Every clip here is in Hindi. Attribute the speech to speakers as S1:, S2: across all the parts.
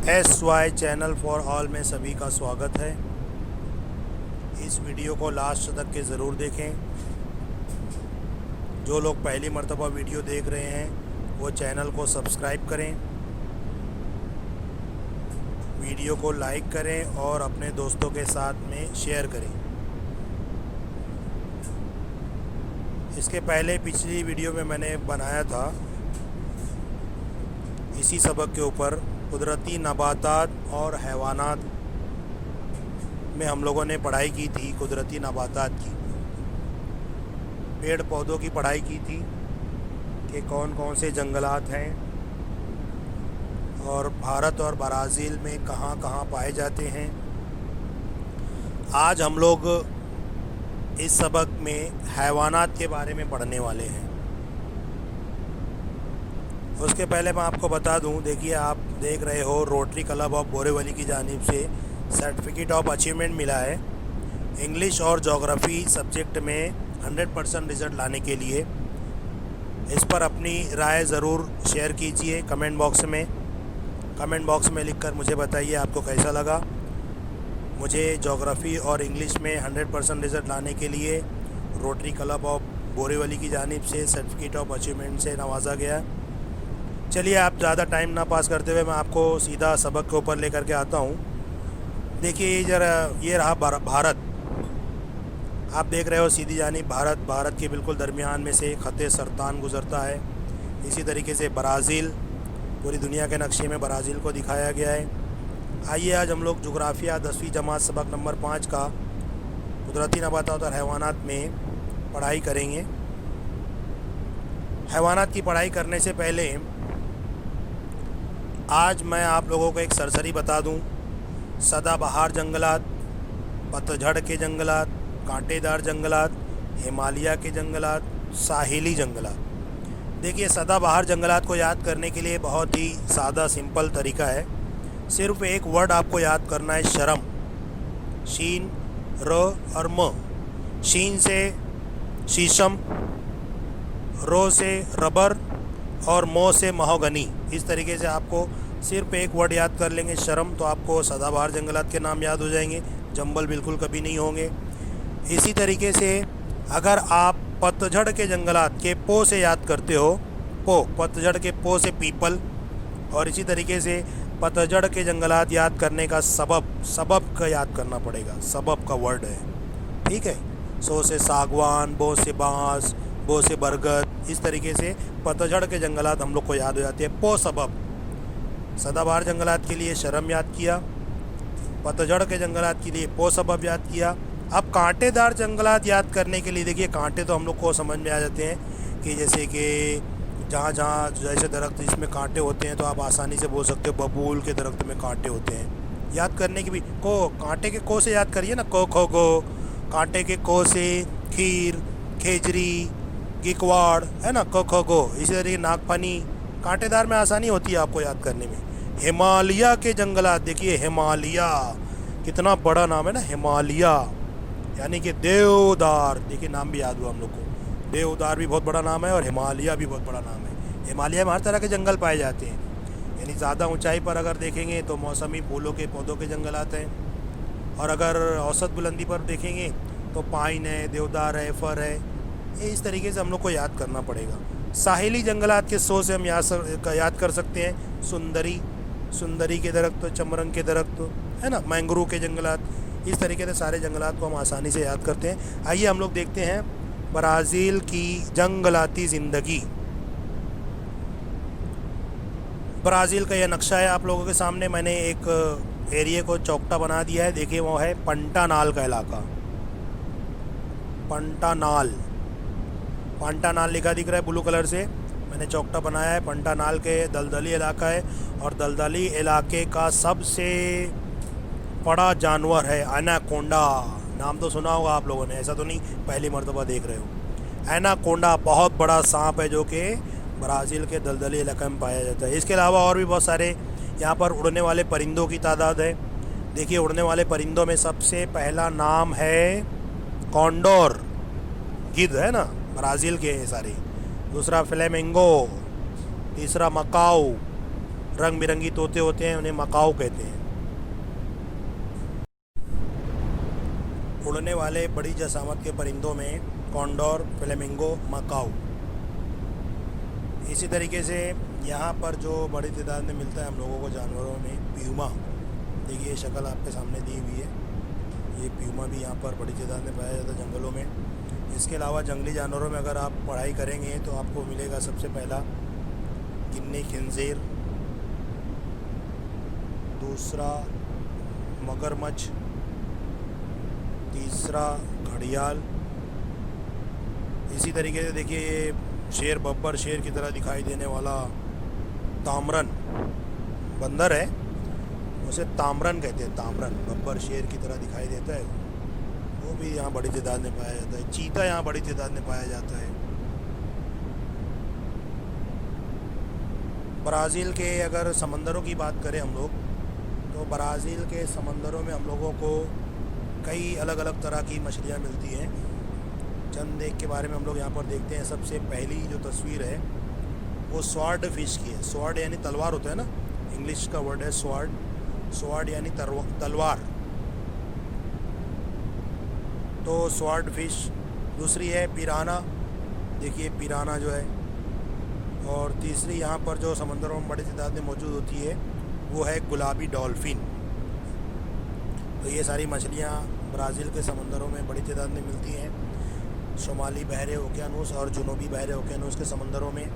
S1: SY चैनल फॉर ऑल में सभी का स्वागत है। इस वीडियो को लास्ट तक के ज़रूर देखें। जो लोग पहली मर्तबा वीडियो देख रहे हैं वो चैनल को सब्सक्राइब करें, वीडियो को लाइक करें और अपने दोस्तों के साथ में शेयर करें। इसके पहले पिछली वीडियो में मैंने बनाया था इसी सबक के ऊपर कुदरती नबातात और हैवानात में हम लोगों ने पढ़ाई की थी। कुदरती नबातात की, पेड़ पौधों की पढ़ाई की थी कि कौन कौन से जंगलात हैं और भारत और ब्राज़ील में कहाँ कहाँ पाए जाते हैं। आज हम लोग इस सबक में हैवानात के बारे में पढ़ने वाले हैं। उसके पहले मैं आपको बता दूं, देखिए आप देख रहे हो रोटरी क्लब ऑफ बोरीवली की जानिब से सर्टिफिकेट ऑफ अचीवमेंट मिला है इंग्लिश और ज्योग्राफी सब्जेक्ट में 100% रिज़ल्ट लाने के लिए। इस पर अपनी राय ज़रूर शेयर कीजिए कमेंट बॉक्स में लिखकर मुझे बताइए आपको कैसा लगा। मुझे ज्योग्राफी और इंग्लिश में 100% रिज़ल्ट लाने के लिए रोटरी क्लब ऑफ बोरीवली की जानिब से सर्टिफिकेट ऑफ अचीवमेंट से नवाजा गया। चलिए आप ज़्यादा टाइम ना पास करते हुए मैं आपको सीधा सबक के ऊपर लेकर के आता हूँ। देखिए ज़रा, ये रहा भारत। आप देख रहे हो सीधी जानिब भारत के बिल्कुल दरमियान में से ख़त्े सरतान गुज़रता है। इसी तरीके से ब्राज़ील, पूरी दुनिया के नक्शे में ब्राज़ील को दिखाया गया है। आइए आज हम लोग जुग्राफिया 10वीं जमात सबक नंबर 5 का कुदरती नबातात और हैवानात में पढ़ाई करेंगे। हैवानात की पढ़ाई करने से पहले आज मैं आप लोगों को एक सरसरी बता दूं। सदाबहार जंगलात, पतझड़ के जंगलात, कांटेदार जंगलात, हिमालय के जंगलात, साहिली जंगलात। देखिए सदाबहार जंगलात को याद करने के लिए बहुत ही सादा सिंपल तरीका है। सिर्फ एक वर्ड आपको याद करना है, शर्म। शीन, र और म। शीन से शीशम, रो से रबर और मो से महोगनी। इस तरीके से आपको सिर्फ एक वर्ड याद कर लेंगे, शर्म, तो आपको सदाबहार जंगलात के नाम याद हो जाएंगे। जंगल बिल्कुल कभी नहीं होंगे। इसी तरीके से अगर आप पतझड़ के जंगलात के पो से याद करते हो, पतझड़ के पो से पीपल, और इसी तरीके से पतझड़ के जंगलात याद करने का सबब का याद करना पड़ेगा। सबब का वर्ड है, ठीक है। सो से सागवान, बो से बांस, बो से बरगद। इस तरीके से पतझड़ के जंगलात हम लोग को याद हो जाते हैं पो सबब। सदाबहार जंगलात के लिए शर्म याद किया, पतझड़ के जंगलात के लिए पो सबब याद किया। अब कांटेदार जंगलात याद करने के लिए देखिए, कांटे तो हम लोग को समझ में आ जाते हैं कि जैसे कि जहाँ जहाँ जैसे दरख्त जिसमें कांटे होते हैं तो आप आसानी से बोल सकते हो बबूल के दरख्त में कांटे होते हैं। याद करने की भी कांटे के को से याद करिए ना, को खो गो। कांटे के को से खीर, खेजरी, गिकवाड़, है ना, को खो गो। इसी तरीके नागफनी, कांटेदार में आसानी होती है आपको याद करने में। हिमालय के जंगलात, देखिए हिमालय कितना बड़ा नाम है ना, हिमालय यानी कि देवदार। देखिए नाम भी याद हुआ हम लोग को, देवदार भी बहुत बड़ा नाम है और हिमालय भी बहुत बड़ा नाम है। हिमालय में हर तरह के जंगल पाए जाते हैं, यानी ज़्यादा ऊंचाई पर अगर देखेंगे तो मौसमी फूलों के पौधों के जंगलात हैं, और अगर औसत बुलंदी पर देखेंगे तो पाइन है, देवदार है, फर है। इस तरीके से हम लोग को याद करना पड़ेगा। साहिली जंगलात के सो से हम याद कर सकते हैं सुंदरी के दरख्त, चमरंग के दरख्त, है ना, मैंग्रोव के जंगलात। इस तरीके से सारे जंगलात को हम आसानी से याद करते हैं। आइए हम लोग देखते हैं ब्राज़ील की जंगलाती ज़िंदगी। ब्राज़ील का यह नक्शा है आप लोगों के सामने। मैंने एक एरिया को चौकटा बना दिया है। देखिए वो है पंटानाल का इलाका। पंटानाल लिखा दिख रहा है ब्लू कलर से, मैंने चौकटा बनाया है। पंटानाल के दलदली इलाका है और दलदली इलाके का सबसे बड़ा जानवर है एनाकोंडा। नाम तो सुना होगा आप लोगों ने, ऐसा तो नहीं पहली मर्तबा देख रहे हो। एनाकोंडा बहुत बड़ा सांप है जो कि ब्राज़ील के दलदली इलाके में पाया जाता है। इसके अलावा और भी बहुत सारे यहाँ पर उड़ने वाले परिंदों की तादाद है। देखिए उड़ने वाले परिंदों में सबसे पहला नाम है कॉन्डोर, गिद्ध, है ना, ब्राज़ील के सारे। दूसरा फ्लेमिंगो, तीसरा मकाऊ, रंग बिरंगी तोते होते हैं, उन्हें मकाऊ कहते हैं। उड़ने वाले बड़ी जसामत के परिंदों में कॉन्डोर, फ्लेमिंगो, मकाऊ। इसी तरीके से यहाँ पर जो बड़ी तादाद में मिलता है हम लोगों को जानवरों में, प्यूमा। देखिए ये शक्ल आपके सामने दी हुई है, ये प्यूमा भी यहाँ पर बड़ी तादाद में पाया जाता है जंगलों में। इसके अलावा जंगली जानवरों में अगर आप पढ़ाई करेंगे तो आपको मिलेगा सबसे पहला गिन्नी खिंजीर, दूसरा मगरमच्छ, तीसरा घड़ियाल। इसी तरीके से देखिए ये शेर, बब्बर शेर की तरह दिखाई देने वाला तामरन बंदर है, उसे तामरन कहते हैं। तामरन बब्बर शेर की तरह दिखाई देता है, वो भी यहाँ बड़ी तादाद में पाया जाता है। चीता यहाँ बड़ी तादाद में पाया जाता है। ब्राज़ील के अगर समंदरों की बात करें हम लोग, तो ब्राज़ील के समंदरों में हम लोगों को कई अलग अलग तरह की मछलियाँ मिलती हैं। चंद एक के बारे में हम लोग यहाँ पर देखते हैं। सबसे पहली जो तस्वीर है वो स्वॉर्ड फिश की है। स्वॉर्ड यानी तलवार होता है ना, इंग्लिश का वर्ड है स्वॉर्ड। स्वॉर्ड यानी तलवार, तो स्वॉर्ड फिश। दूसरी है पिराना, देखिए पिराना जो है। और तीसरी यहाँ पर जो समंदरों में बड़ी तादाद में मौजूद होती है वो है गुलाबी डॉल्फिन। तो ये सारी मछलियाँ ब्राज़ील के समंदरों में बड़ी तादाद में मिलती हैं, शुमाली बहरे ओकेानूस और जुनूबी बहरे ओकेानूस के समंदरों में।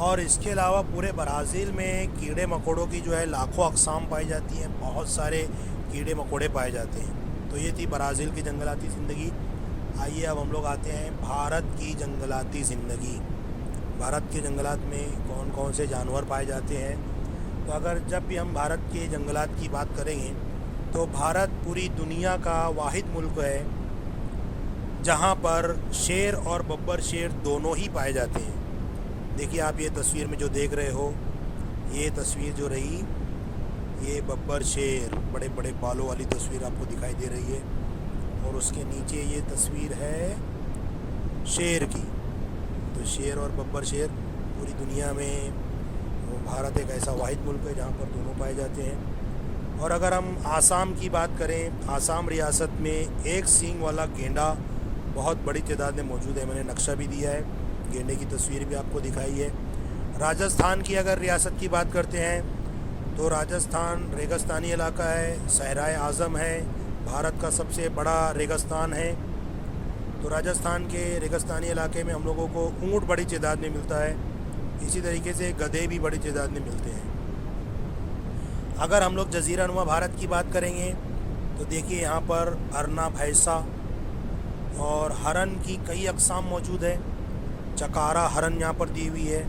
S1: और इसके अलावा पूरे ब्राज़ील में कीड़े मकोड़ों की जो है लाखों अक़साम पाई जाती हैं, बहुत सारे कीड़े मकोड़े पाए जाते हैं। तो ये थी ब्राज़ील की जंगलाती ज़िंदगी। आइए अब हम लोग आते हैं भारत की जंगलाती ज़िंदगी। भारत के जंगलात में कौन कौन से जानवर पाए जाते हैं। तो अगर जब भी हम भारत के जंगलात की बात करेंगे तो भारत पूरी दुनिया का वाहिद मुल्क है जहाँ पर शेर और बब्बर शेर दोनों ही पाए जाते हैं। देखिए आप ये तस्वीर में जो देख रहे हो, ये तस्वीर जो रही, ये बब्बर शेर, बड़े बड़े बालों वाली तस्वीर आपको दिखाई दे रही है। और उसके नीचे ये तस्वीर है शेर की। तो शेर और बब्बर शेर पूरी दुनिया में, भारत एक ऐसा वाहिद मुल्क है जहाँ पर दोनों पाए जाते हैं। और अगर हम आसाम की बात करें, आसाम रियासत में एक सींग वाला गेंडा बहुत बड़ी तादाद में मौजूद है। मैंने नक्शा भी दिया है, गेंडे की तस्वीर भी आपको दिखाई है। राजस्थान की अगर रियासत की बात करते हैं तो राजस्थान रेगिस्तानी इलाका है, सहराए आज़म है, भारत का सबसे बड़ा रेगिस्तान है। तो राजस्थान के रेगिस्तानी इलाके में हम लोगों को ऊँट बड़ी तादाद में मिलता है। इसी तरीके से गधे भी बड़ी तादाद में मिलते हैं। अगर हम लोग जज़ीरा नुमा भारत की बात करेंगे तो देखिए यहाँ पर अरना, भैंसा और हरन की कई अक़साम मौजूद है। चकारा हरन यहाँ पर दी हुई है।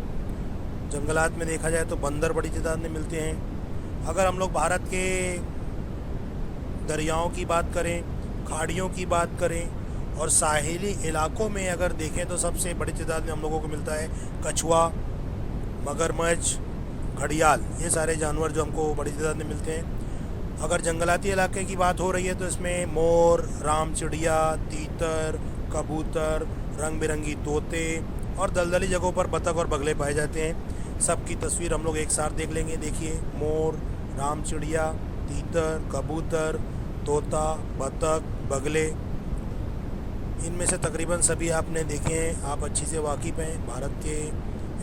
S1: जंगलात में देखा जाए तो बंदर बड़ी तादाद में मिलते हैं। अगर हम लोग भारत के दरियाओं की बात करें, खाड़ियों की बात करें और साहिली इलाकों में अगर देखें तो सबसे बड़ी तादाद में हम लोगों को मिलता है कछुआ, मगरमच्छ, घड़ियाल। ये सारे जानवर जो हमको बड़ी तादाद में मिलते हैं। अगर जंगलाती इलाके की बात हो रही है तो इसमें मोर, राम चिड़िया, तीतर, कबूतर, रंग बिरंगी तोते और दलदली जगहों पर बतख और बगले पाए जाते हैं। सबकी तस्वीर हम लोग एक साथ देख लेंगे। देखिए मोर, राम चिड़िया, तीतर, कबूतर, तोता, बतख, बगले, इनमें से तकरीबन सभी आपने देखे हैं, आप अच्छी से वाकिफ़ हैं। भारत के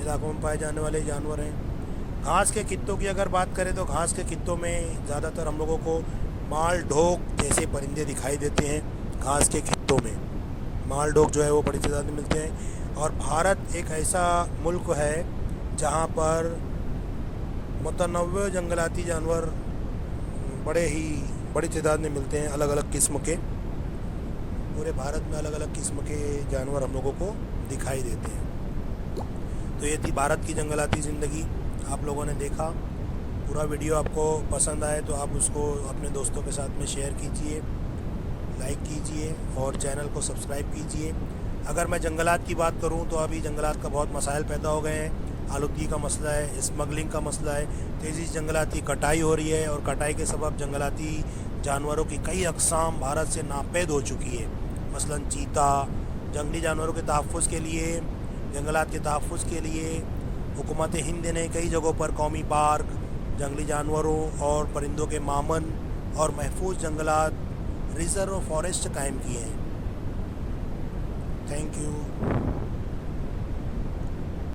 S1: इलाकों में पाए जाने वाले जानवर हैं। घास के खित्तों की अगर बात करें तो घास के खित्तों में ज़्यादातर हम लोगों को माल ढोक जैसे परिंदे दिखाई देते हैं। घास के खित्तों में माल ढोक जो है वो बड़ी तादाद में मिलते हैं। और भारत एक ऐसा मुल्क है जहाँ पर मुतनव्वे जंगलाती जानवर बड़ी तादाद में मिलते हैं, अलग अलग किस्म के। पूरे भारत में अलग अलग किस्म के जानवर हम लोगों को दिखाई देते हैं। तो ये थी भारत की जंगलाती ज़िंदगी। आप लोगों ने देखा, पूरा वीडियो आपको पसंद आए तो आप उसको अपने दोस्तों के साथ में शेयर कीजिए, लाइक कीजिए और चैनल को सब्सक्राइब कीजिए। अगर मैं जंगलात की बात करूं तो अभी जंगलात का बहुत मसाइल पैदा हो गए हैं। आलूगी का मसला है, स्मगलिंग का मसला है, तेज़ी से जंगलाती कटाई हो रही है और कटाई के सबब जंगलाती जानवरों की कई अक़साम भारत से नापैद हो चुकी है। मसलन चीता। जंगली जानवरों के तहफ़्फ़ुज़ के लिए, जंगलात के तहफ़्फ़ुज़ के लिए हुकूमत हिंद ने कई जगहों पर कौमी पार्क, जंगली जानवरों और परिंदों के मामन और महफूज जंगलात, रिज़र्व फॉरेस्ट कायम किए हैं। Thank you.